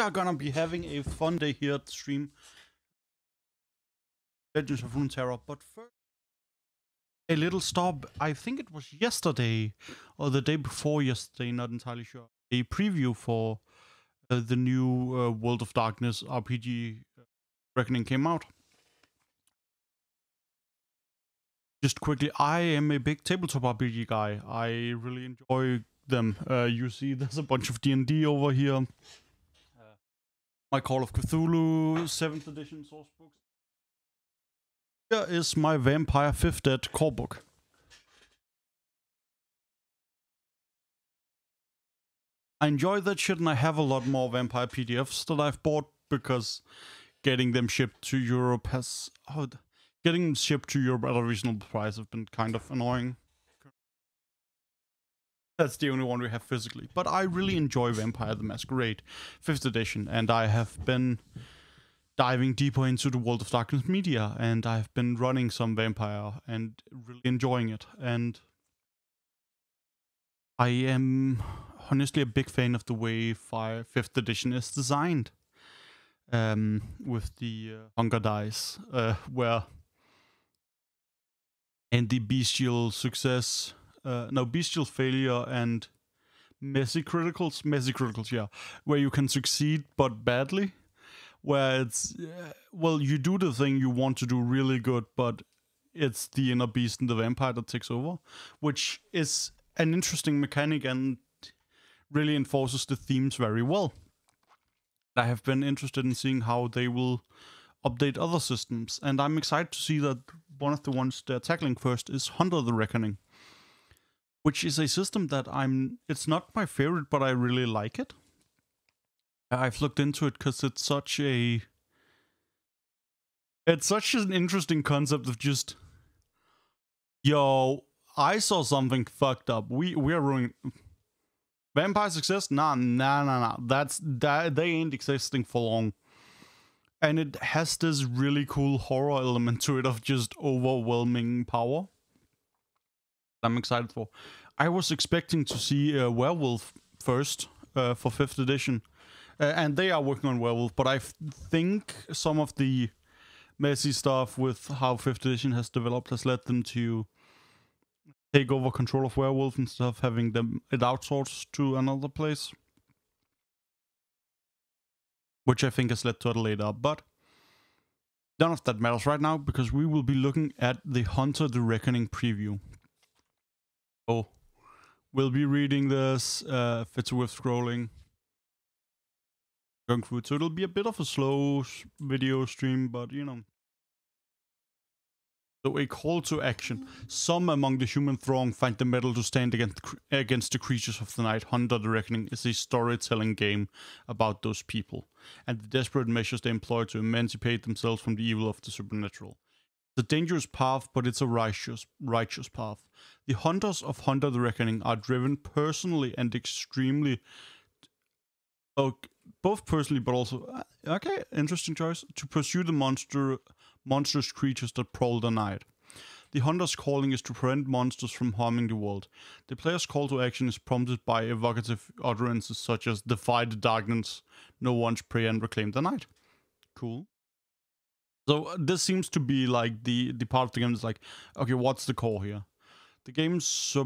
We are gonna be having a fun day here at the stream. Legends of Runeterra, but first, a little stop. I think it was yesterday or the day before yesterday, not entirely sure. A preview for the new World of Darkness RPG Reckoning came out. Just quickly, I am a big tabletop RPG guy. I really enjoy them. You see, there's a bunch of D&D over here. My Call of Cthulhu 7th edition source books. Here is my Vampire 5th Ed core book. I enjoy that shit, and I have a lot more Vampire PDFs that I've bought because getting them shipped to Europe has... getting them shipped to Europe at a reasonable price have been kind of annoying. That's the only one we have physically. But I really enjoy Vampire the Masquerade 5th edition, and I have been diving deeper into the World of Darkness media, and I've been running some Vampire and really enjoying it. And I am honestly a big fan of the way 5th edition is designed, with the hunger dice, and the bestial success, bestial failure and messy criticals, yeah, where you can succeed but badly. Where it's, well, you do the thing you want to do really good, but it's the inner beast and the vampire that takes over, which is an interesting mechanic and really enforces the themes very well. I have been interested in seeing how they will update other systems, and I'm excited to see that one of the ones they're tackling first is Hunter the Reckoning, which is a system that it's not my favorite, but I really like it. I've looked into it because it's such an interesting concept of just, yo, I saw something fucked up. We are ruining vampire success. Nah. They ain't existing for long. And it has this really cool horror element to it of just overwhelming power. I'm excited for. I was expecting to see a werewolf first for 5th edition. And they are working on werewolf, but I think some of the messy stuff with how 5th edition has developed has led them to take over control of werewolf instead of having it outsourced to another place, which I think has led to it later. But none of that matters right now, because we will be looking at the Hunter the Reckoning preview. Oh, we'll be reading this. It's with scrolling. Going through it, so it'll be a bit of a slow video stream, but you know. So a call to action. Some among the human throng find the mettle to stand against the creatures of the night. Hunter the Reckoning is a storytelling game about those people and the desperate measures they employ to emancipate themselves from the evil of the supernatural. It's a dangerous path, but it's a righteous path. The hunters of Hunter the Reckoning are driven personally and extremely... both personally, but also, okay, interesting choice, to pursue the monstrous creatures that prowl the night. The hunter's calling is to prevent monsters from harming the world. The player's call to action is prompted by evocative utterances such as defy the darkness, know one's prey, and reclaim the night. Cool. So this seems to be like the part of the game that's like, okay, what's the core here? The game's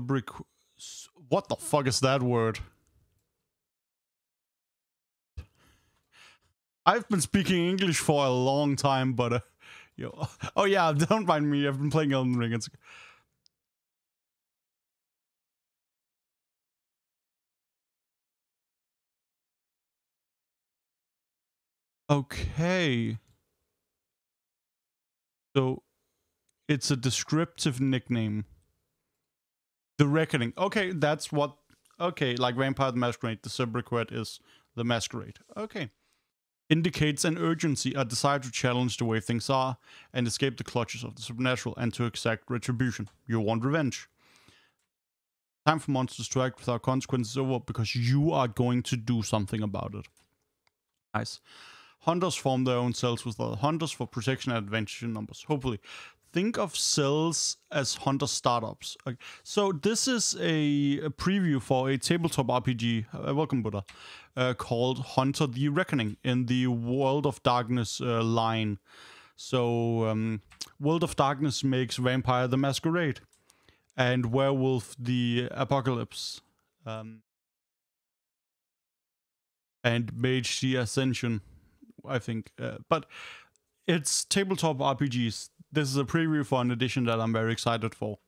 what the fuck is that word? I've been speaking English for a long time, but oh yeah, don't mind me. I've been playing Elden Ring. Okay. So it's a descriptive nickname. The Reckoning. Okay, that's what. Okay, like Vampire the Masquerade. The subrequisite is the Masquerade. Okay. Indicates an urgency, a desire to challenge the way things are and escape the clutches of the supernatural and to exact retribution. You want revenge. Time for monsters to act without consequences over, because you are going to do something about it. Nice. Hunters form their own cells with other hunters for protection and advantage in numbers. Hopefully. think of cells as hunter startups. Okay. So this is a preview for a tabletop RPG, welcome Buddha, called Hunter the Reckoning in the World of Darkness line. So World of Darkness makes Vampire the Masquerade and Werewolf the Apocalypse. And Mage the Ascension, I think. But it's tabletop RPGs. This is a preview for an edition that I'm very excited for.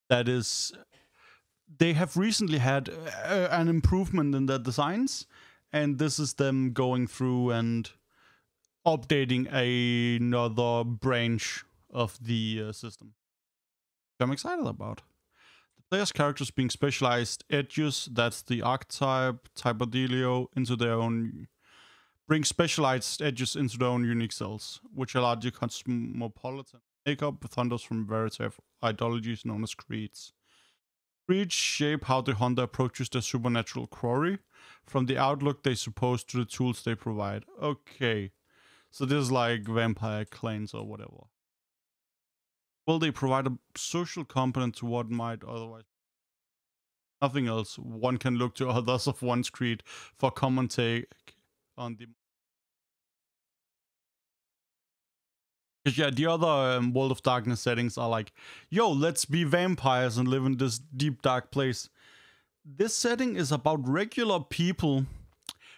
That is, they have recently had an improvement in their designs, and this is them going through and updating another branch of the system. Which I'm excited about. The player's characters being specialized edges, that's the archetype, typodelio, into their own. Bring specialized edges into their own unique cells, which are largely cosmopolitan makeup with hunters from various ideologies known as creeds. Creeds shape how the hunter approaches their supernatural quarry, from the outlook they suppose to the tools they provide. Okay, so this is like vampire clans or whatever. Will they provide a social component to what might otherwise? Nothing else. One can look to others of one's creed for common take on the. Because yeah, the other World of Darkness settings are like, yo, let's be vampires and live in this deep dark place. This setting is about regular people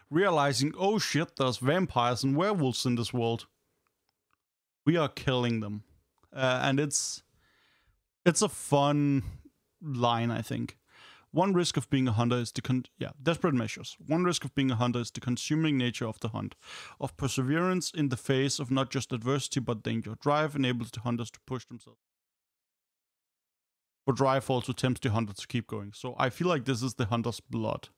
realizing, oh shit, there's vampires and werewolves in this world. We are killing them. And it's a fun line, I think. One risk of being a hunter is desperate measures. One risk of being a hunter is the consuming nature of the hunt, of perseverance in the face of not just adversity but danger. Drive enables the hunters to push themselves. But drive also tempts the hunter to keep going. So I feel like this is the hunter's blood.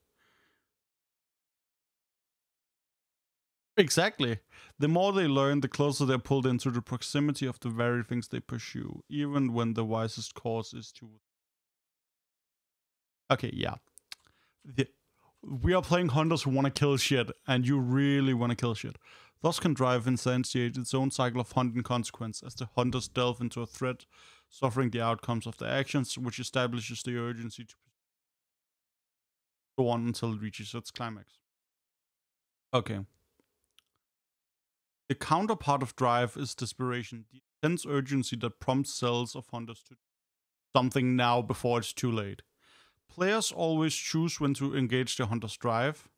Exactly. The more they learn, the closer they're pulled into the proximity of the very things they pursue, even when the wisest course is to. Okay, yeah. We are playing hunters who want to kill shit, and you really want to kill shit. Thus can drive instantiate its own cycle of hunt and consequence as the hunters delve into a threat, suffering the outcomes of their actions, which establishes the urgency to go on until it reaches its climax. Okay. The counterpart of drive is desperation, the intense urgency that prompts cells of hunters to do something now before it's too late. Players always choose when to engage the hunter's drive,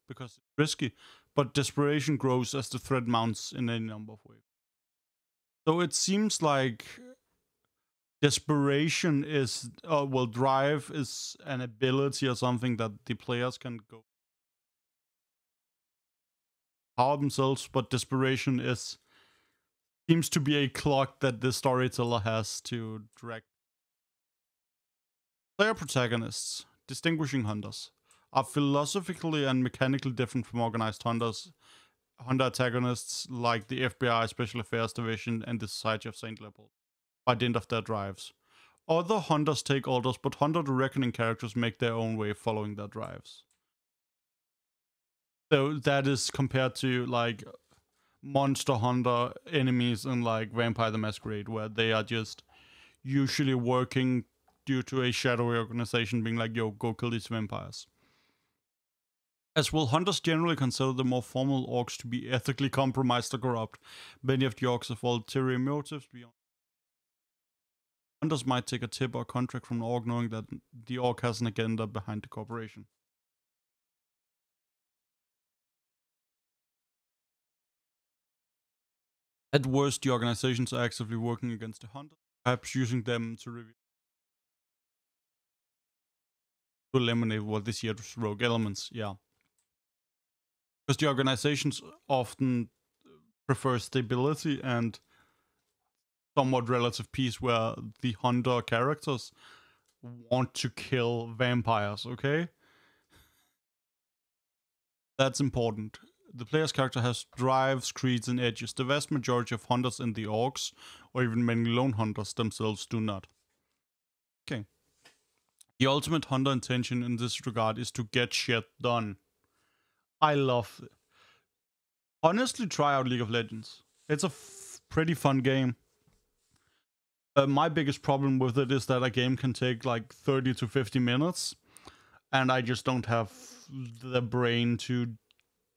because it's risky, but desperation grows as the threat mounts in any number of ways. So it seems like desperation is, drive is an ability or something that the players can go power themselves, but desperation seems to be a clock that the storyteller has to direct. Player protagonists, distinguishing hunters, are philosophically and mechanically different from organized hunters. Hunter antagonists like the FBI Special Affairs Division and the Society of St. Leopold, by dint of their drives. Other hunters take orders, but Hunter the Reckoning characters make their own way following their drives. So that is compared to like Monster Hunter enemies in like Vampire the Masquerade, where they are just usually working due to a shadowy organization being like, yo, go kill these vampires. As will hunters generally consider the more formal orcs to be ethically compromised or corrupt. Many of the orcs have ulterior motives beyond. Hunters might take a tip or contract from an orc knowing that the orc has an agenda behind the corporation. At worst, the organizations are actively working against the hunters, perhaps using them to eliminate this year's rogue elements, yeah. Because the organizations often prefer stability and somewhat relative peace, where the hunter characters want to kill vampires, okay? That's important. The player's character has drives, creeds, and edges. The vast majority of hunters in the orcs, or even many lone hunters themselves, do not. Okay. The ultimate hunter intention in this regard is to get shit done. I love it. Honestly, try out League of Legends. It's a pretty fun game. My biggest problem with it is that a game can take like 30 to 50 minutes, and I just don't have the brain to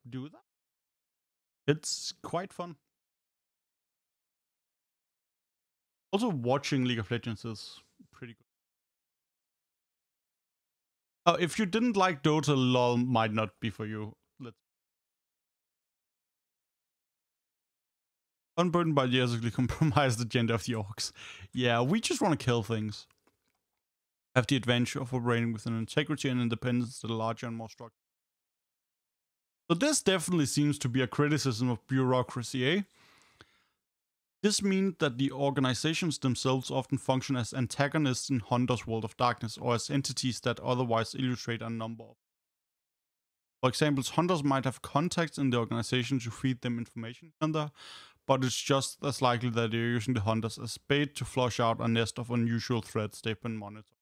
do that. It's quite fun. Also, watching League of Legends is pretty good. If you didn't like Dota, LOL might not be for you. Unburdened by years compromise the gender of the orcs. Yeah, we just want to kill things. Have the adventure of operating with an integrity and independence that are larger and more structured. So this definitely seems to be a criticism of bureaucracy, eh? This means that the organizations themselves often function as antagonists in Hunter's World of Darkness, or as entities that otherwise illustrate a number of. For example, hunters might have contacts in the organization to feed them information, but it's just as likely that they're using the hunters as bait to flush out a nest of unusual threats they've been monitoring.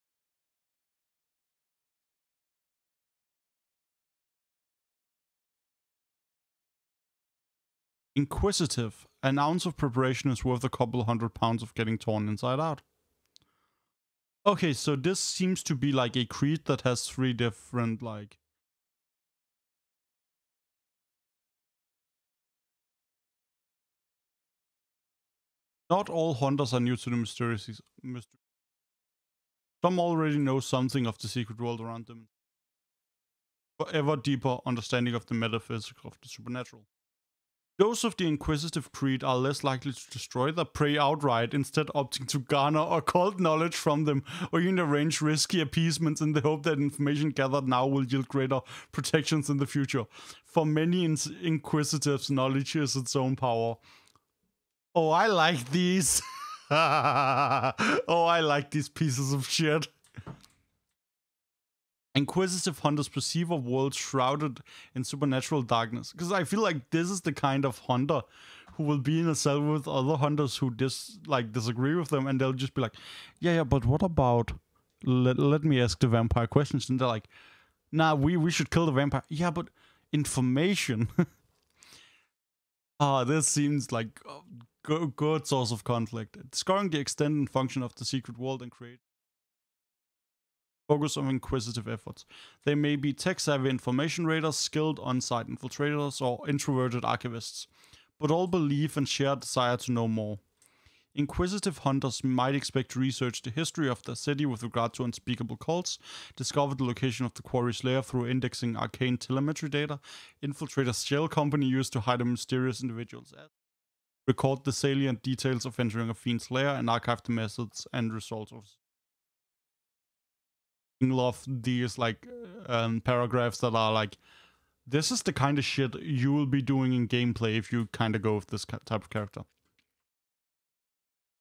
Inquisitive. An ounce of preparation is worth a couple £100 of getting torn inside out. Okay, so this seems to be like a creed that has 3 different, like... Not all hunters are new to the mysterious. Some already know something of the secret world around them. For ever deeper understanding of the metaphysical of the supernatural. Those of the inquisitive creed are less likely to destroy their prey outright, instead opting to garner occult knowledge from them, or even arrange risky appeasements in the hope that information gathered now will yield greater protections in the future. For many inquisitives, knowledge is its own power. Oh, I like these. Oh, I like these pieces of shit. Inquisitive hunters perceive a world shrouded in supernatural darkness. Because I feel like this is the kind of hunter who will be in a cell with other hunters who disagree with them, and they'll just be like, yeah, but what about... Let me ask the vampire questions. And they're like, nah, we should kill the vampire. Yeah, but information. This seems like a good source of conflict. Discovering the extent and function of the secret world and create focus on inquisitive efforts. They may be tech-savvy information raiders, skilled on-site infiltrators, or introverted archivists, but all believe and share a desire to know more. Inquisitive hunters might expect to research the history of their city with regard to unspeakable cults, discover the location of the quarry's lair through indexing arcane telemetry data, infiltrate a shell company used to hide a mysterious individual's ass, record the salient details of entering a fiend's lair, and archive the methods and results of love these paragraphs that are like, this is the kind of shit you will be doing in gameplay if you kind of go with this type of character.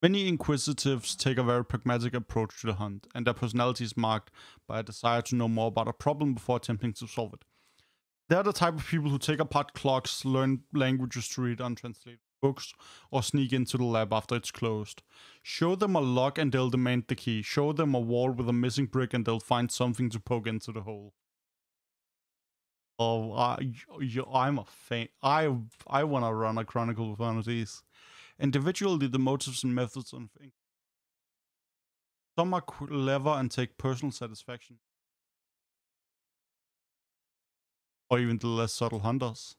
Many inquisitives take a very pragmatic approach to the hunt, and their personality is marked by a desire to know more about a problem before attempting to solve it. They're the type of people who take apart clocks, learn languages to read untranslated books, or sneak into the lab after it's closed. Show them a lock and they'll demand the key. Show them a wall with a missing brick and they'll find something to poke into the hole. Oh, I'm a fan. I want to run a chronicle with one of these. Individually, the motives and methods of some are clever and take personal satisfaction. Or even the less subtle hunters.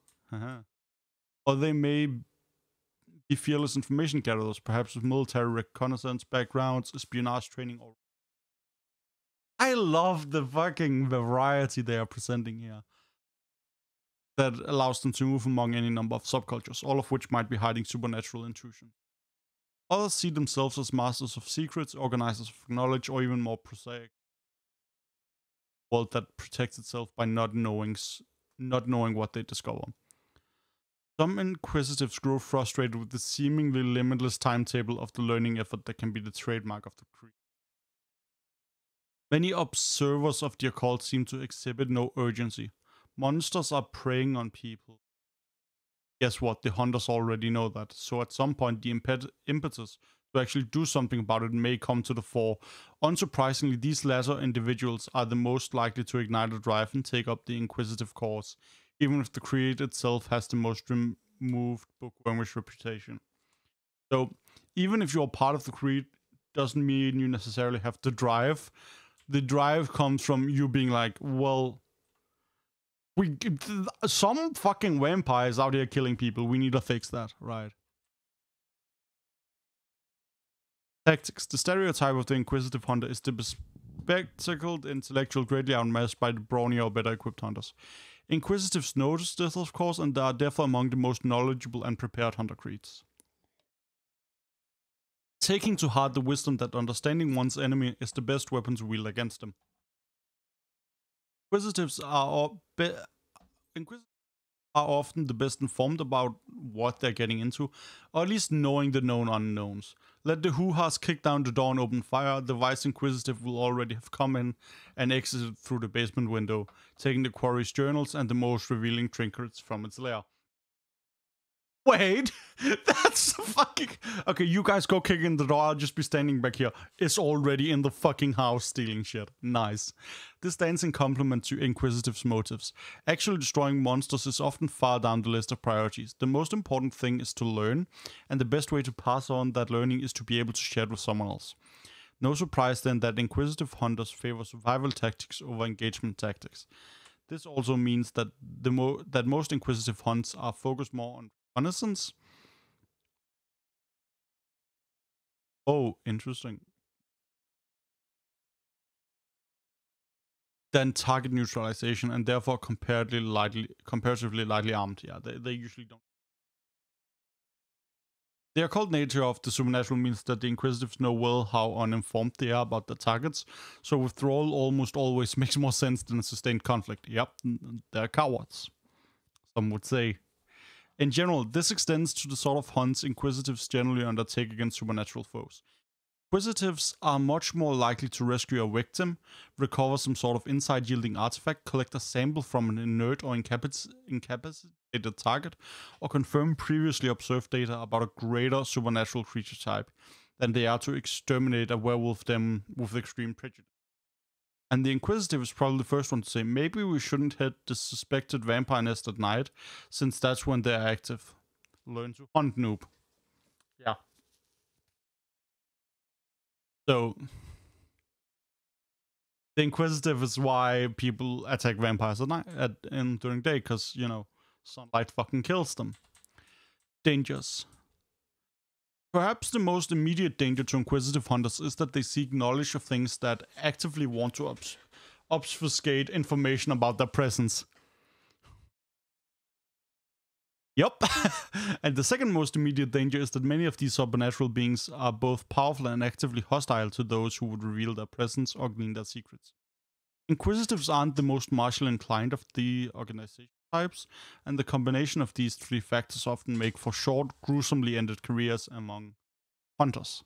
Or they may be fearless information gatherers, perhaps with military reconnaissance backgrounds, espionage training, or... I love the fucking variety they are presenting here. That allows them to move among any number of subcultures, all of which might be hiding supernatural intrusion. Others see themselves as masters of secrets, organizers of knowledge, or even more prosaic. A world that protects itself by not knowing what they discover. Some inquisitives grow frustrated with the seemingly limitless timetable of the learning effort that can be the trademark of the creed. Many observers of the occult seem to exhibit no urgency. Monsters are preying on people. Guess what? The hunters already know that. So at some point, the impetus to actually do something about it may come to the fore. Unsurprisingly, these latter individuals are the most likely to ignite a drive and take up the inquisitive cause, even if the creed itself has the most removed bookwormish reputation. So even if you're part of the creed, doesn't mean you necessarily have the drive. The drive comes from you being like, well, some fucking vampires out here killing people. We need to fix that, right? Tactics. The stereotype of the inquisitive hunter is the bespectacled intellectual greatly outmatched by the brawny or better equipped hunters. Inquisitives notice this, of course, and they are therefore among the most knowledgeable and prepared hunter creeds. Taking to heart the wisdom that understanding one's enemy is the best weapon to wield against them. Inquisitives are often the best informed about what they're getting into, or at least knowing the known unknowns. Let the hoo-has kick down the door and open fire, the wise inquisitive will already have come in and exited through the basement window, taking the quarry's journals and the most revealing trinkets from its lair. Wait, that's fucking... Okay, you guys go kick in the door, I'll just be standing back here. It's already in the fucking house stealing shit. Nice. This stands in complement to Inquisitive's motives. Actually destroying monsters is often far down the list of priorities. The most important thing is to learn, and the best way to pass on that learning is to be able to share it with someone else. No surprise then that Inquisitive hunters favor survival tactics over engagement tactics. This also means that that most Inquisitive hunts are focused more on reconnaissance. Oh, interesting. Then target neutralization, and therefore comparatively lightly armed. Yeah, they usually don't. The occult nature of the supernatural means that the Inquisitives know well how uninformed they are about the targets, so withdrawal almost always makes more sense than a sustained conflict. Yep, they're cowards, some would say. In general, this extends to the sort of hunts Inquisitives generally undertake against supernatural foes. Inquisitives are much more likely to rescue a victim, recover some sort of insight-yielding artifact, collect a sample from an inert or incapacitated target, or confirm previously observed data about a greater supernatural creature type than they are to exterminate a werewolf them with extreme prejudice. And the Inquisitive is probably the first one to say, maybe we shouldn't hit the suspected vampire nest at night, since that's when they're active. Learn to hunt, noob. Yeah. So, the Inquisitive is why people attack vampires at night during day, because, you know, sunlight fucking kills them. Dangers. Perhaps the most immediate danger to Inquisitive hunters is that they seek knowledge of things that actively want to obfuscate information about their presence. Yup. And the second most immediate danger is that many of these supernatural beings are both powerful and actively hostile to those who would reveal their presence or glean their secrets. Inquisitives aren't the most martial inclined of the organization types, and the combination of these three factors often make for short, gruesomely ended careers among hunters.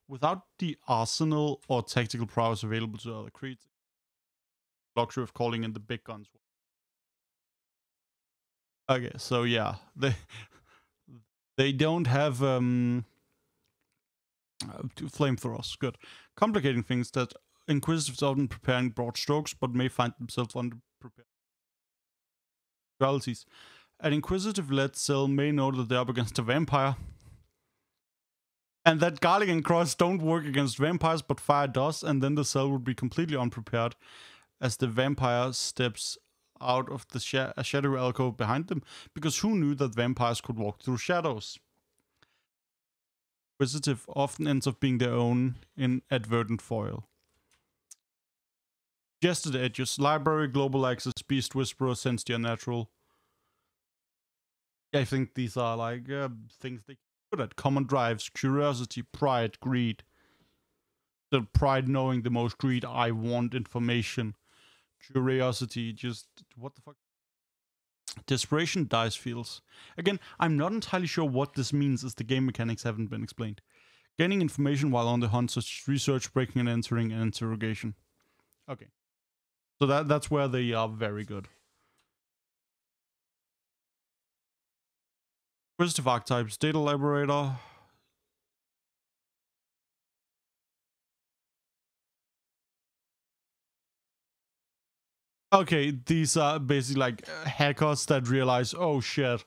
Without the arsenal or tactical prowess available to other creatures, luxury of calling in the big guns. Okay, so yeah, they don't have flamethrowers. Good. Complicating things that Inquisitives often preparing broad strokes, but may find themselves underprepared. Realities. An Inquisitive-led cell may know that they're up against a vampire, and that garlic and cross don't work against vampires, but fire does, and then the cell would be completely unprepared as the vampire steps out of the shadowy alcove behind them, because who knew that vampires could walk through shadows? Inquisitive often ends up being their own inadvertent foil. Suggested edges: library, global access, beast whisperer, sense the unnatural. I think these are like things they good at. Common drives: curiosity, pride, greed. The pride knowing the most, greed, I want information. Curiosity, just what the fuck? Desperation, dice feels. Again, I'm not entirely sure what this means, as the game mechanics haven't been explained. Gaining information while on the hunt, such as research, breaking and entering, and interrogation. Okay. So that's where they are very good. Inquisitive archetypes, data elaborator. Okay, these are basically like hackers that realize, oh shit,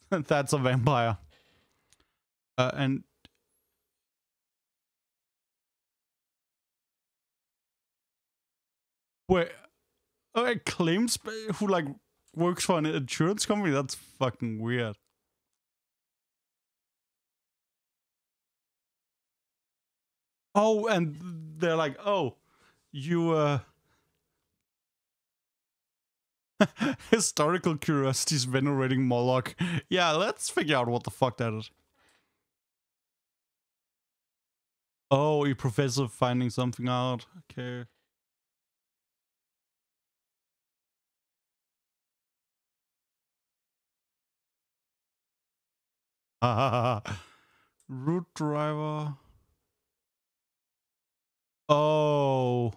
that's a vampire. And Wait, claims who like works for an insurance company? That's fucking weird. Oh, and they're like, oh, you historical curiosities venerating Moloch. Yeah, let's figure out what the fuck that is. Oh, a professor finding something out. Okay. Root driver. Oh.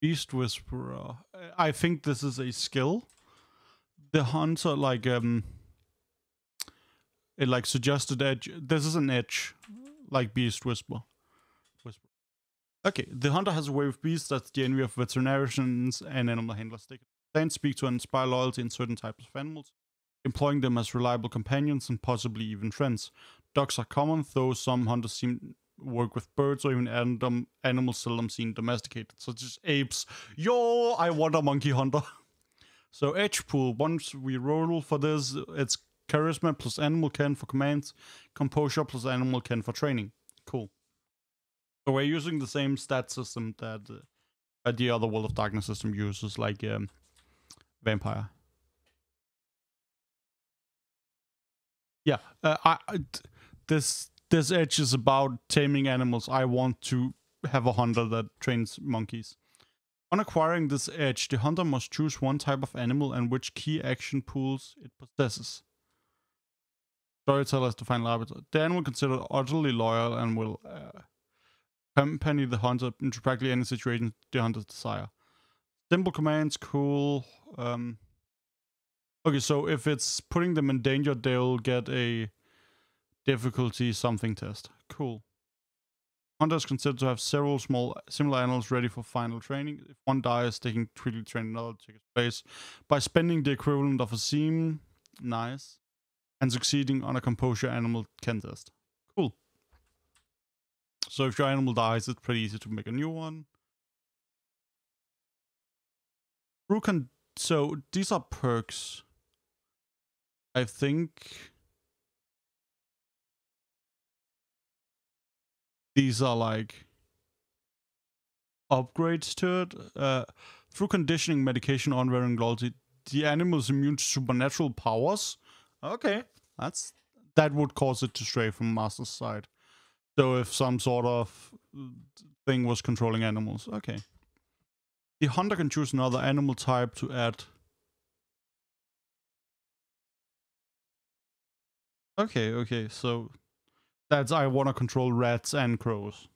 Beast Whisperer. I think this is a skill. The hunter it like suggested edge. This is an edge, like Beast Whisper. Okay, the hunter has a way with beasts that's the envy of veterinarians and animal handlers. They can speak to and inspire loyalty in certain types of animals, employing them as reliable companions and possibly even friends. Dogs are common, though some hunters seem work with birds or even animals seldom seen domesticated, such as apes. Yo, I want a monkey hunter. So edge pool, once we roll for this, it's charisma plus animal ken for commands, composure plus animal ken for training. Cool. So we're using the same stat system that the other World of Darkness system uses, like Vampire. Yeah, this edge is about taming animals. I want to have a hunter that trains monkeys. On acquiring this edge, the hunter must choose one type of animal and which key action pools it possesses. Storyteller is the final arbiter. The animal considered utterly loyal and will accompany the hunter into practically any situation the hunter's desire. Simple commands, cool. Okay, so if it's putting them in danger, they'll get a difficulty something test. Cool. Hunter is considered to have several small similar animals ready for final training. If one dies, they can quickly train another to take its place by spending the equivalent of a seam. Nice. And succeeding on a composure animal ken test. Cool. So if your animal dies, it's pretty easy to make a new one. So these are perks. I think these are like upgrades to it. Through conditioning, medication, unwavering loyalty, the animal is immune to supernatural powers. Okay, that would cause it to stray from master's side. So if some sort of thing was controlling animals, okay. The hunter can choose another animal type to add. Okay, so that's I want to control rats and crows.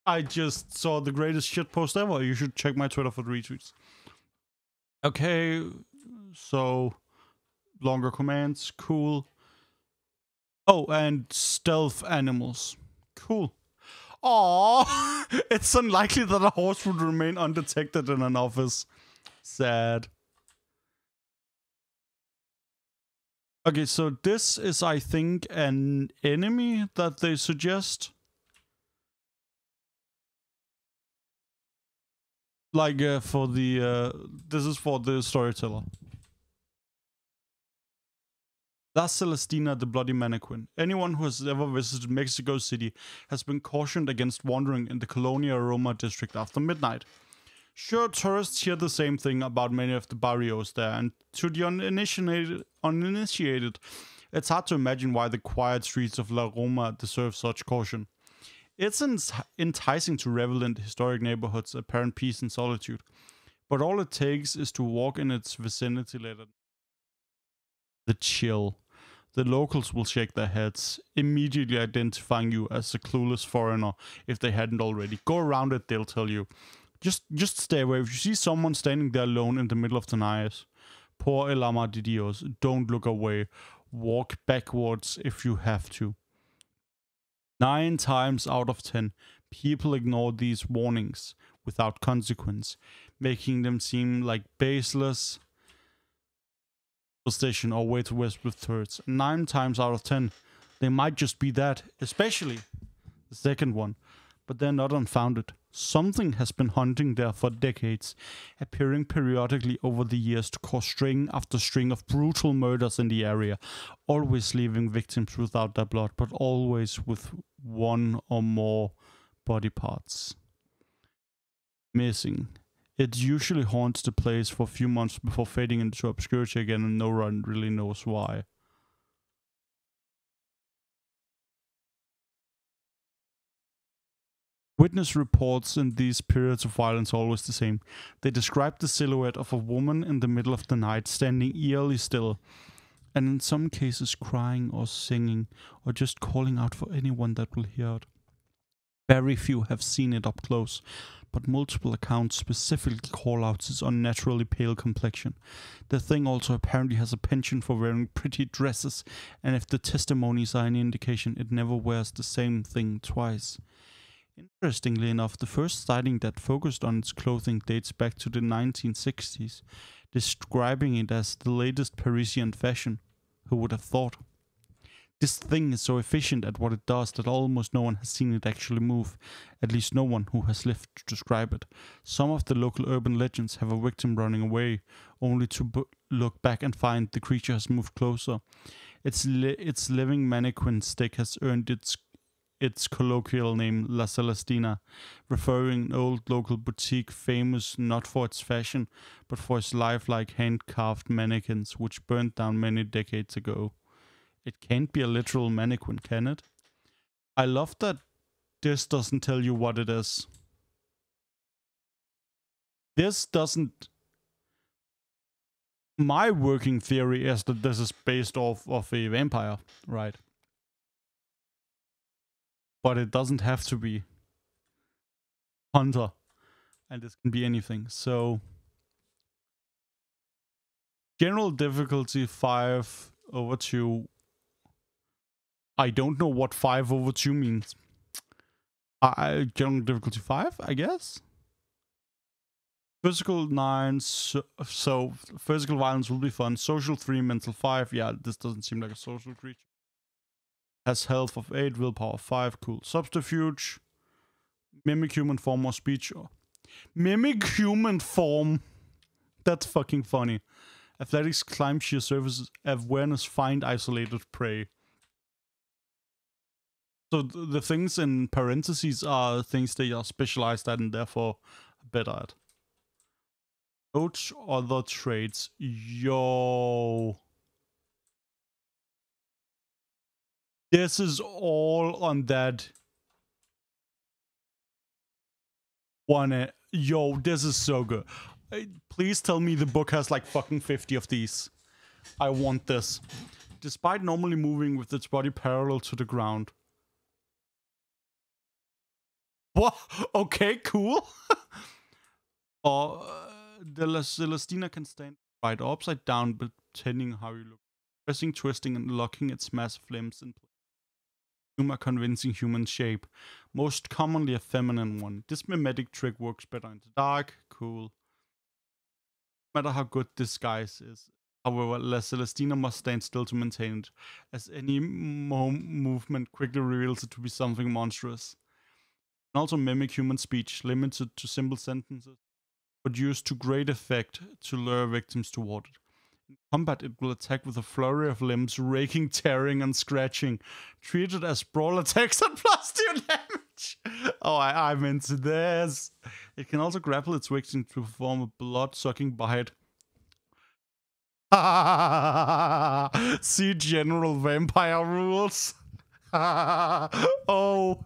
I just saw the greatest shitpost ever. You should check my Twitter for the retweets. Okay, so longer commands, cool. Oh, and stealth animals. Cool. Aww, it's unlikely that a horse would remain undetected in an office. Sad. Okay, so this is, I think, an enemy that they suggest. Like, for the, this is for the storyteller. That's Celestina, the Bloody Mannequin. Anyone who has ever visited Mexico City has been cautioned against wandering in the Colonia Roma district after midnight. Sure, tourists hear the same thing about many of the barrios there, and to the uninitiated, it's hard to imagine why the quiet streets of La Roma deserve such caution. It's enticing to revel in the historic neighborhood's apparent peace and solitude, But all it takes is to walk in its vicinity later. The chill. The locals will shake their heads, immediately identifying you as a clueless foreigner if they hadn't already. Go around it, they'll tell you. Just stay away. If you see someone standing there alone in the middle of the night, por el amor de Dios, don't look away. Walk backwards if you have to. 9 times out of 10, people ignore these warnings without consequence, making them seem like baseless station or way to west with turrets. 9 times out of 10, they might just be that, especially the second one, but they're not unfounded. Something has been hunting there for decades, appearing periodically over the years to cause string after string of brutal murders in the area, always leaving victims without their blood, but always with one or more body parts missing. It usually haunts the place for a few months before fading into obscurity again, and no one really knows why. Witness reports in these periods of violence are always the same. They describe the silhouette of a woman in the middle of the night, standing eerily still, and in some cases crying or singing, or just calling out for anyone that will hear it. Very few have seen it up close, but multiple accounts specifically call out its unnaturally pale complexion. The thing also apparently has a penchant for wearing pretty dresses, and if the testimonies are any indication, it never wears the same thing twice. Interestingly enough, the first sighting that focused on its clothing dates back to the 1960s, describing it as the latest Parisian fashion. Who would have thought? This thing is so efficient at what it does that almost no one has seen it actually move, at least no one who has lived to describe it. Some of the local urban legends have a victim running away, only to look back and find the creature has moved closer. Its living mannequin stick has earned its colloquial name La Celestina, referring an old local boutique famous not for its fashion, but for its lifelike hand-carved mannequins, which burned down many decades ago. It can't be a literal mannequin, can it? I love that this doesn't tell you what it is. This doesn't... My working theory is that this is based off of a vampire, right? But it doesn't have to be hunter, and this can be anything. So general difficulty 5/2. I don't know what 5/2 means. General difficulty 5, I guess. Physical 9, so physical violence will be fun. Social 3, mental 5. Yeah, this doesn't seem like a social creature. Has health of 8, willpower 5. Cool. Subterfuge, mimic human form or speech. Mimic human form. That's fucking funny. Athletics, climb, sheer surfaces, awareness, find isolated prey. So the things in parentheses are things they are specialized at and therefore better at. Note other traits. Yo. This is all on that one. Yo, this is so good. Please tell me the book has like fucking 50 of these. I want this. Despite normally moving with its body parallel to the ground. What? Okay, cool. The Celestina can stand right upside down, but depending how you look. Pressing, twisting, and locking its massive limbs in place. Assume a convincing human shape. Most commonly a feminine one. This mimetic trick works better in the dark. Cool. No matter how good this disguise is. However, La Celestina must stand still to maintain it, as any movement quickly reveals it to be something monstrous. And also mimic human speech, limited to simple sentences, but used to great effect to lure victims toward it. In combat, it will attack with a flurry of limbs, raking, tearing, and scratching, treated as brawl attacks and plus 2 damage. Oh, I'm into this. It can also grapple its victim to perform a blood-sucking bite. See general vampire rules. Oh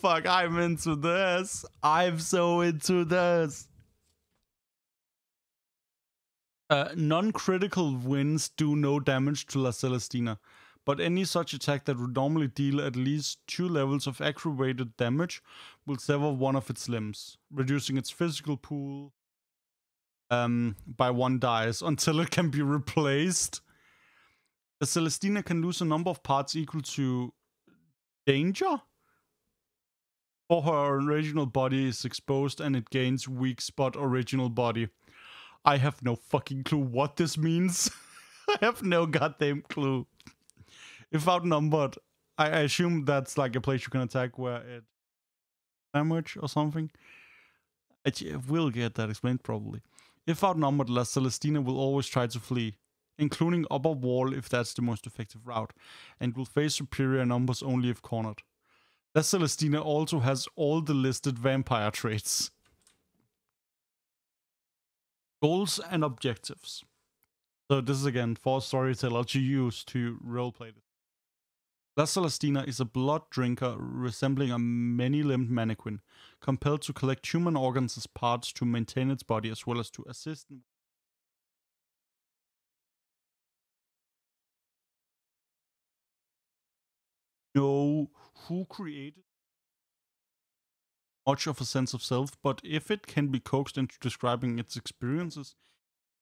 fuck, I'm into this. I'm so into this. Non-critical wins do no damage to La Celestina, but any such attack that would normally deal at least 2 levels of aggravated damage will sever one of its limbs, reducing its physical pool by 1 dice until it can be replaced. The Celestina can lose a number of parts equal to danger, or her original body is exposed and it gains weak spot original body. I have no fucking clue what this means. I have no goddamn clue. If outnumbered, I assume that's like a place you can attack where it damage or something. I will get that explained probably. If outnumbered, La Celestina will always try to flee, including upper wall if that's the most effective route, and will face superior numbers only if cornered. La Celestina also has all the listed vampire traits. Goals and objectives. So this is again for a storyteller to use to roleplay this. La Celestina is a blood drinker resembling a many-limbed mannequin, compelled to collect human organs as parts to maintain its body as well as to assist. Know who created much of a sense of self, but if it can be coaxed into describing its experiences,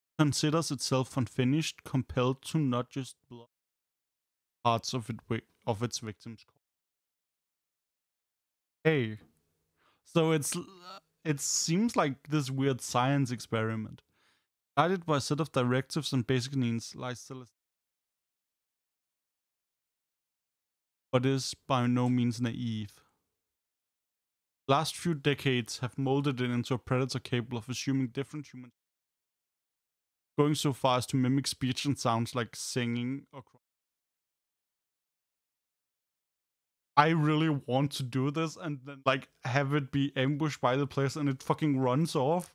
it considers itself unfinished, compelled to not just blood parts of its victims. Hey, so it seems like this weird science experiment, guided by a set of directives and basic needs, lies Celestine, but is by no means naive. The last few decades have molded it into a predator capable of assuming different humans, going so far as to mimic speech and sounds like singing or crying. I really want to do this and then like have it be ambushed by the players and it fucking runs off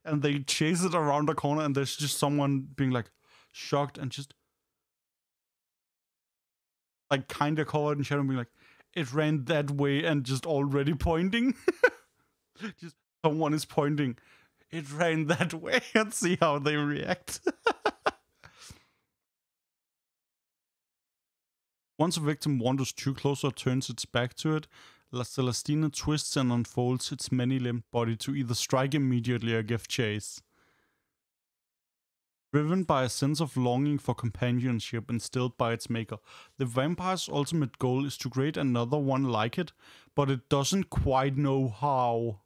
and they chase it around the corner and there's just someone being like shocked and just like kind of covered in shadow being like, it ran that way and just already pointing. Just someone is pointing, it ran that way, and see how they react. Once a victim wanders too close or turns its back to it, La Celestina twists and unfolds its many-limbed body to either strike immediately or give chase. Driven by a sense of longing for companionship instilled by its maker, the vampire's ultimate goal is to create another one like it, but it doesn't quite know how.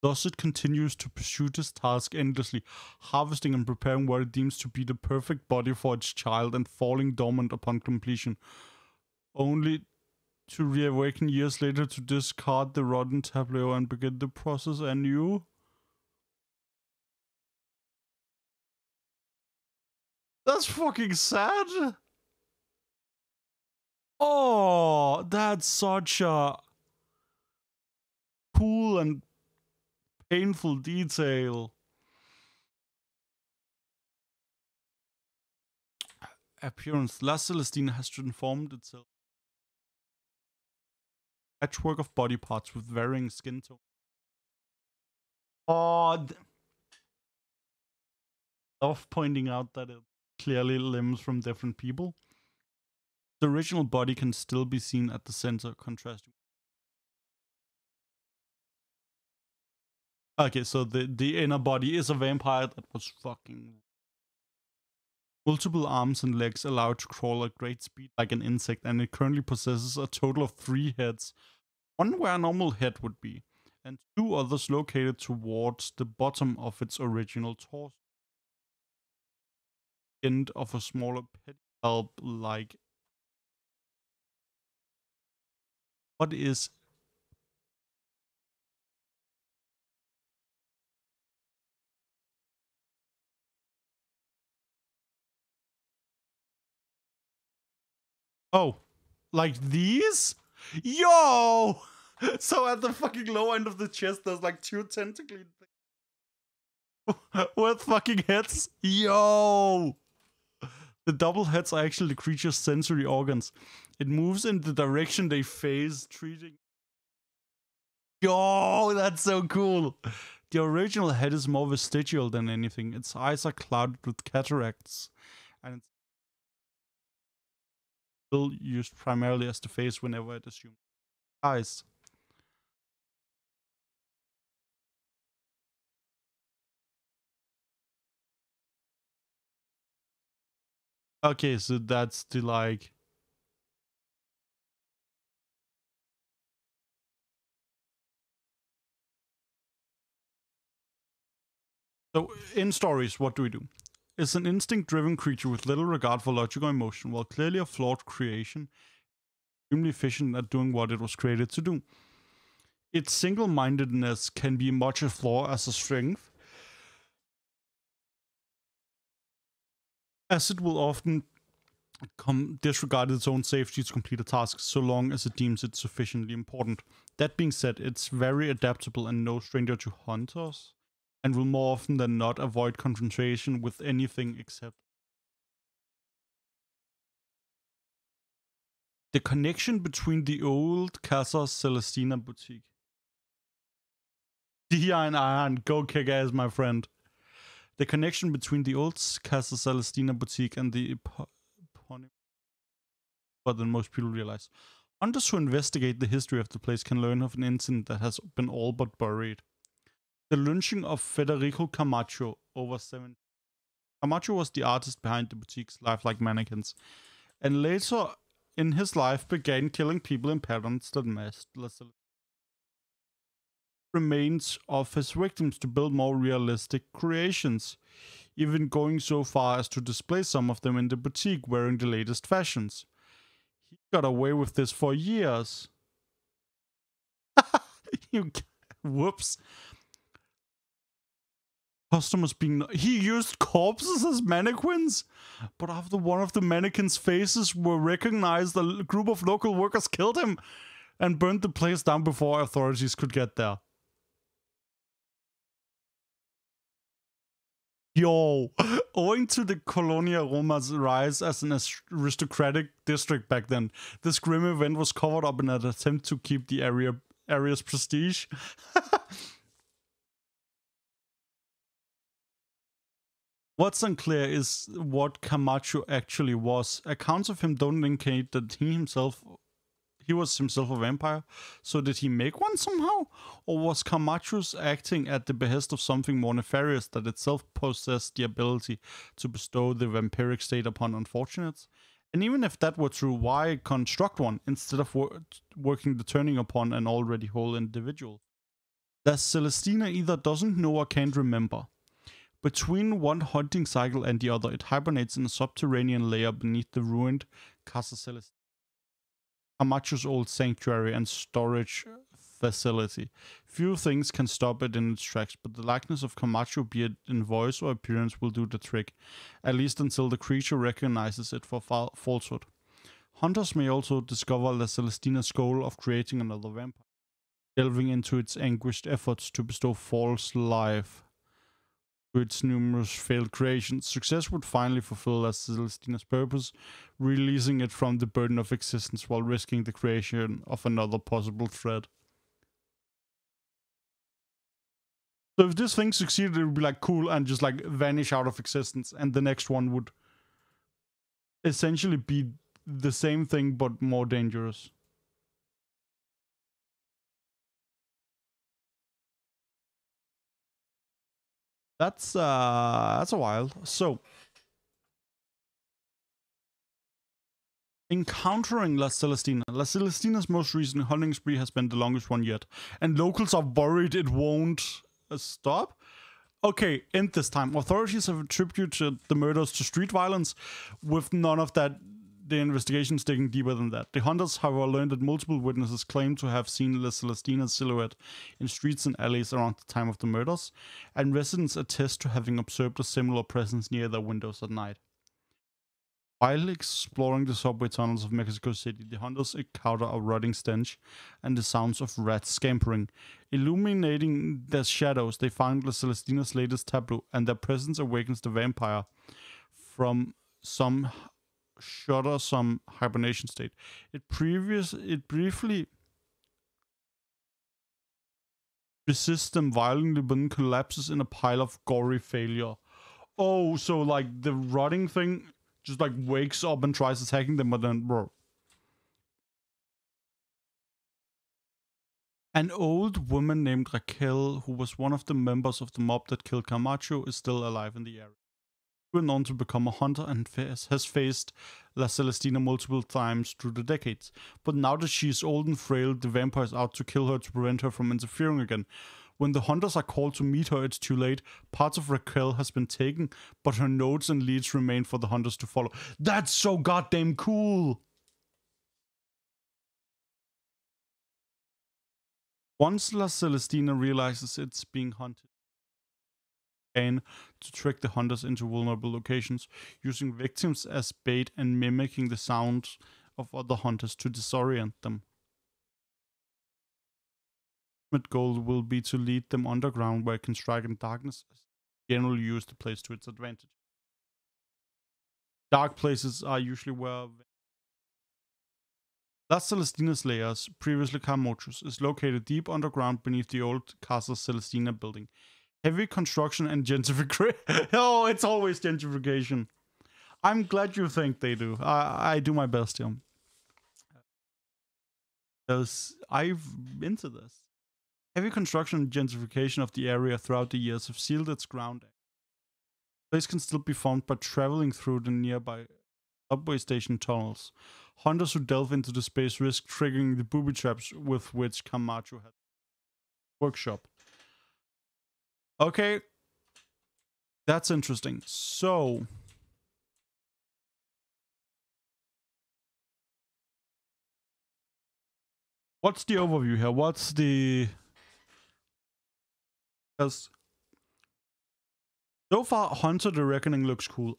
Thus it continues to pursue this task endlessly, harvesting and preparing what it deems to be the perfect body for its child and falling dormant upon completion, only to reawaken years later to discard the rotten tableau and begin the process anew. That's fucking sad. Oh, that's such a cool and painful detail. Appearance. La Celestina has transformed itself. Patchwork of body parts with varying skin tone. Oh, love pointing out that it clearly limbs from different people. The original body can still be seen at the center, contrasting. Okay, so the inner body is a vampire that was fucking. Multiple arms and legs allow it to crawl at great speed like an insect, and it currently possesses a total of 3 heads. One where a normal head would be, and 2 others located towards the bottom of its original torso. End of a smaller pedipalp like. What is. Oh, like these? Yo! So at the fucking low end of the chest, there's like 2 tentacly with fucking heads. Yo! The double heads are actually the creature's sensory organs. It moves in the direction they face, treating. Yo, that's so cool. The original head is more vestigial than anything. Its eyes are clouded with cataracts, and it's still used primarily as the face whenever it assumes eyes. Okay, so that's the like. So in stories, what do we do? It's an instinct-driven creature with little regard for logic or emotion, while clearly a flawed creation, extremely efficient at doing what it was created to do. Its single-mindedness can be much a flaw as a strength, as it will often disregard its own safety to complete a task so long as it deems it sufficiently important. That being said, it's very adaptable and no stranger to hunters, and will more often than not avoid confrontation with anything except the connection between the old Casa Celestina boutique. Dion Iron, go kick ass, my friend. The connection between the old Casa Celestina boutique and the more than most people realize. Hunters who investigate the history of the place can learn of an incident that has been all but buried. The lynching of Federico Camacho over 7. Camacho was the artist behind the boutique's lifelike mannequins, and later in his life began killing people in patterns that matched remains of his victims to build more realistic creations, even going so far as to display some of them in the boutique wearing the latest fashions. He got away with this for years. you, whoops. Customers being... He used corpses as mannequins? But after one of the mannequins' faces were recognized, a group of local workers killed him and burned the place down before authorities could get there. Yo, owing to the Colonia Roma's rise as an aristocratic district back then, this grim event was covered up in an attempt to keep the area's prestige. What's unclear is what Camacho actually was. Accounts of him don't indicate that he was himself a vampire. So did he make one somehow? Or was Camacho's acting at the behest of something more nefarious that itself possessed the ability to bestow the vampiric state upon unfortunates? And even if that were true, why construct one instead of working the turning upon an already whole individual? That Celestina either doesn't know or can't remember. Between one hunting cycle and the other, it hibernates in a subterranean layer beneath the ruined Casa Celestina, Camacho's old sanctuary and storage facility. Few things can stop it in its tracks, but the likeness of Camacho, be it in voice or appearance, will do the trick, at least until the creature recognizes it for falsehood. Hunters may also discover La Celestina's goal of creating another vampire, delving into its anguished efforts to bestow false life to its numerous failed creations. Success would finally fulfill La Celestina's purpose, releasing it from the burden of existence while risking the creation of another possible threat. So if this thing succeeded, it would be like cool and just like vanish out of existence, and the next one would essentially be the same thing but more dangerous. That's a while. So encountering La Celestina. La Celestina's most recent hunting spree has been the longest one yet, and locals are worried it won't stop. Okay, end this time. Authorities have attributed the murders to street violence, with none of that, the investigations digging deeper than that. The hunters, however, learned that multiple witnesses claim to have seen La Celestina's silhouette in streets and alleys around the time of the murders, and residents attest to having observed a similar presence near their windows at night. While exploring the subway tunnels of Mexico City, the hunters encounter a rotting stench and the sounds of rats scampering. Illuminating their shadows, they find La Celestina's latest tableau, and their presence awakens the vampire from some hibernation state. It briefly resists them violently, but then collapses in a pile of gory failure. Oh, so like the rotting thing just like wakes up and tries attacking them, but then bro. An old woman named Raquel, who was one of the members of the mob that killed Camacho, is still alive in the area. She went on to become a hunter and has faced La Celestina multiple times through the decades. But now that she is old and frail, the vampire is out to kill her to prevent her from interfering again. When the hunters are called to meet her, it's too late. Parts of Raquel has been taken, but her notes and leads remain for the hunters to follow. That's so goddamn cool! Once La Celestina realizes it's being hunted, to trick the hunters into vulnerable locations, using victims as bait and mimicking the sounds of other hunters to disorient them. The ultimate goal will be to lead them underground where it can strike in darkness, generally use the place to its advantage. Dark places are usually where La Celestina's layers, previously Camacho's, is located deep underground beneath the old Casa Celestina building. Heavy construction and gentrification. Oh, it's always gentrification. I'm glad you think they do. I do my best here. Because I've been to this. Heavy construction and gentrification of the area throughout the years have sealed its ground. The place can still be found by traveling through the nearby subway station tunnels. Hunters who delve into the space risk triggering the booby traps with which Camacho had workshop. Okay. That's interesting. So what's the overview here? What's the... Because so far, Hunter the Reckoning looks cool.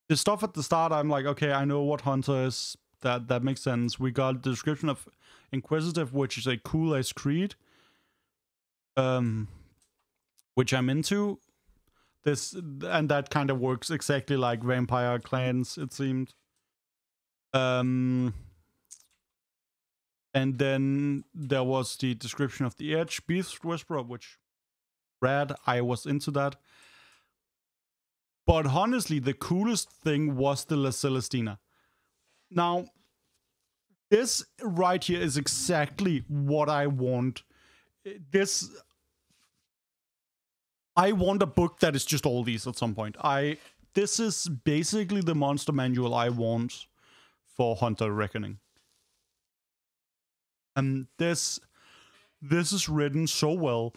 The stuff at the start, I'm like, okay, I know what Hunter is. That makes sense. We got the description of Inquisitive, which is a cool as Creed. Which I'm into. This and that kind of works exactly like Vampire Clans, it seemed. And then there was the description of the Edge Beast Whisperer, which rad. I was into that. But honestly, the coolest thing was the La Celestina. Now, this right here is exactly what I want. I want a book that is just all these at some point. This is basically the monster manual I want for Hunter Reckoning. And this is written so well.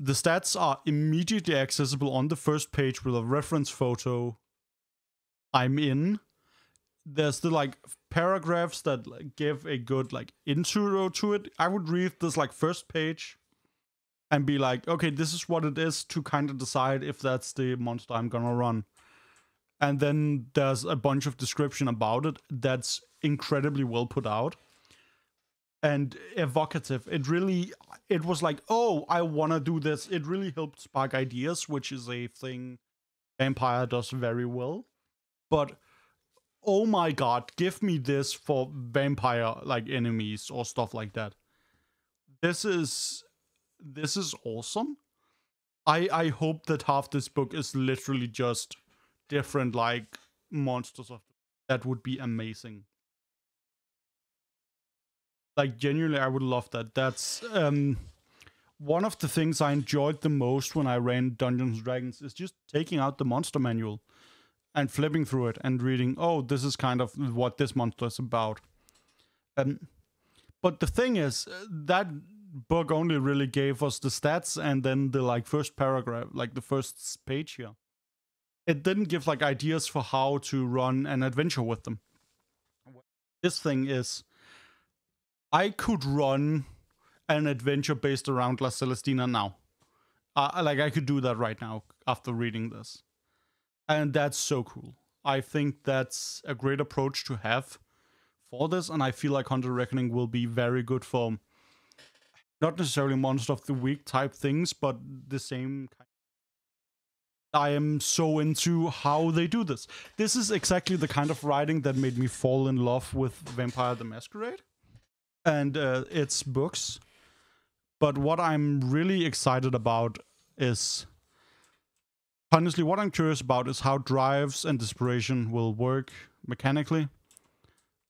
The stats are immediately accessible on the first page with a reference photo. I'm in. There's the like paragraphs that like, give a good like intro to it. I would read this like first page and be like, okay, this is what it is, to kind of decide if that's the monster I'm gonna run. And then there's a bunch of description about it that's incredibly well put out and evocative. It was like, oh, I want to do this. It really helped spark ideas, which is a thing Vampire does very well. But oh my god, give me this for vampire like enemies or stuff like that. This is awesome. I hope that half this book is literally just different like monsters of that would be amazing. Like genuinely, I would love that. That's one of the things I enjoyed the most when I ran Dungeons & Dragons is just taking out the monster manual and flipping through it and reading, oh, this is kind of what this monster is about. But the thing is, that book only really gave us the stats and then the like first paragraph, like the first page here. It didn't give like ideas for how to run an adventure with them. This thing is, I could run an adventure based around La Celestina now. Like I could do that right now after reading this. And that's so cool. I think that's a great approach to have for this. And I feel like Hunter Reckoning will be very good for not necessarily Monster of the Week type things, but the same kind. I am so into how they do this. This is exactly the kind of writing that made me fall in love with Vampire the Masquerade and its books. But what I'm really excited about is, honestly, what I'm curious about is how drives and desperation will work mechanically.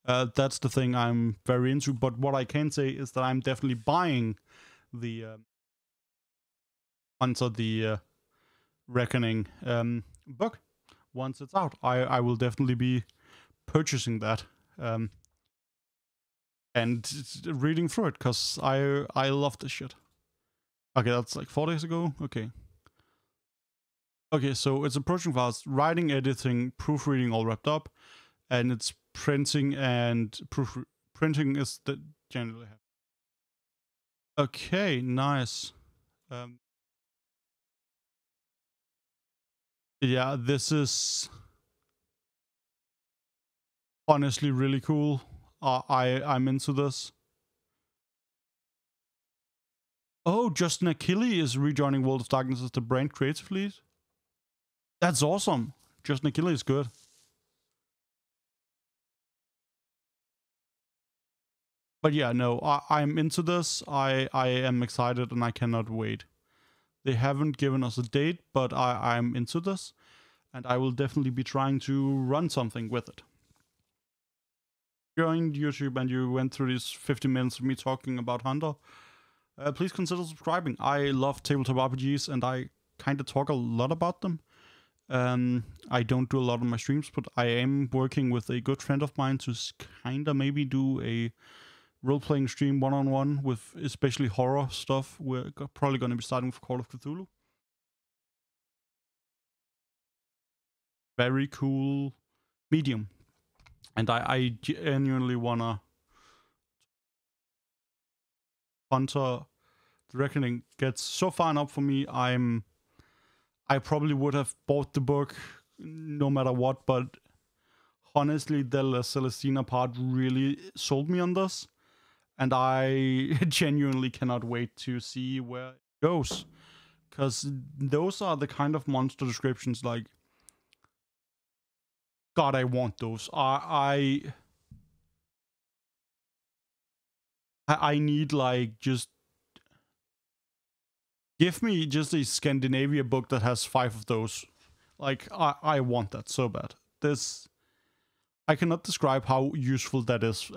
That's the thing I'm very into. But what I can say is that I'm definitely buying the Hunter the Reckoning book once it's out. I will definitely be purchasing that and reading through it because I love this shit. Okay, that's like 4 days ago. Okay. Okay, so it's approaching fast. Writing, editing, proofreading all wrapped up, and it's printing and printing is the generally happy. Okay, nice. Yeah, this is honestly really cool. I'm into this. Oh, Justin Achille is rejoining World of Darkness as the brand creative lead. That's awesome. Justin Achille is good. But yeah, no, I'm into this. I am excited and I cannot wait. They haven't given us a date, but I'm into this. And I will definitely be trying to run something with it. If you joined YouTube and you went through these 50 minutes of me talking about Hunter, please consider subscribing. I love tabletop RPGs and I kind of talk a lot about them. I don't do a lot on my streams, but I am working with a good friend of mine to kind of maybe do a role-playing stream one-on-one with especially horror stuff. We're probably going to be starting with Call of Cthulhu. Very cool medium. And I genuinely want to Hunter the Reckoning gets so far enough for me. I probably would have bought the book no matter what, but honestly, the Celestine part really sold me on this. And I genuinely cannot wait to see where it goes. Because those are the kind of monster descriptions like, God, I want those. I need like just give me just a Scandinavia book that has 5 of those. Like I want that so bad. This I cannot describe how useful that is